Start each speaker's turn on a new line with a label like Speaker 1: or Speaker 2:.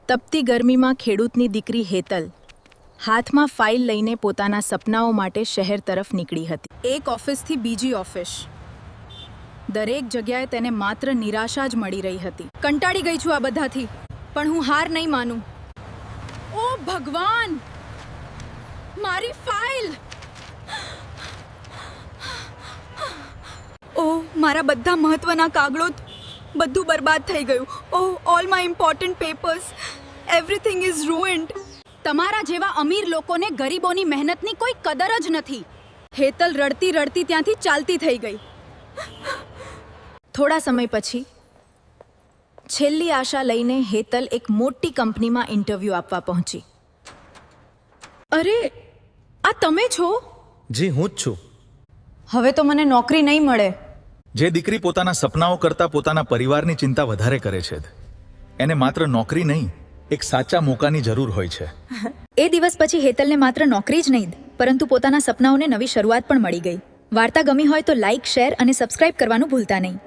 Speaker 1: તપતી ગરમીમાં ખેડૂતની દીકરી હેતલ હાથમાં ફાઇલ લઈને પોતાના સપનાઓ માટે શહેર તરફ નીકળી હતી। એક ઓફિસથી બીજી ઓફિસ, દરેક જગ્યાએ તેને માત્ર નિરાશા જ મળી રહી હતી। કંટાળી ગઈ છું આ બધાથી, પણ હું હાર નહીં માનું। ઓ ભગવાન, મારી ફાઇલ! ઓ મારા બધા મહત્વના કાગળો, બધું બરબાદ થઈ ગયું। Oh, all my important papers, everything is ruined. તમારા જેવા અમીર લોકોને ગરીબોની મહેનતની કોઈ કદર જ નથી। હેતલ રડતી રડતી ત્યાંથી ચાલતી થઈ ગઈ। થોડા સમય પછી છેલ્લી આશા લઈને હેતલ એક મોટી કંપનીમાં ઇન્ટરવ્યૂ આપવા પહોંચી। અરે, આ તમે છો?
Speaker 2: જી, હું જ છું।
Speaker 1: હવે તો મને નોકરી નહીં મળે।
Speaker 2: જે દીકરી પોતાના સપનાઓ કરતાં પોતાના પરિવારની ચિંતા વધારે કરે છે, એને માત્ર નોકરી નહીં, એક સાચા મોકાની જરૂર હોય છે।
Speaker 3: એ દિવસ પછી હેતલને માત્ર નોકરી જ નહીં, પરંતુ પોતાના સપનાઓને નવી શરૂઆત પણ મળી ગઈ। વાર્તા ગમી હોય તો લાઇક, શેર અને સબસ્ક્રાઇબ કરવાનું ભૂલતા નહીં।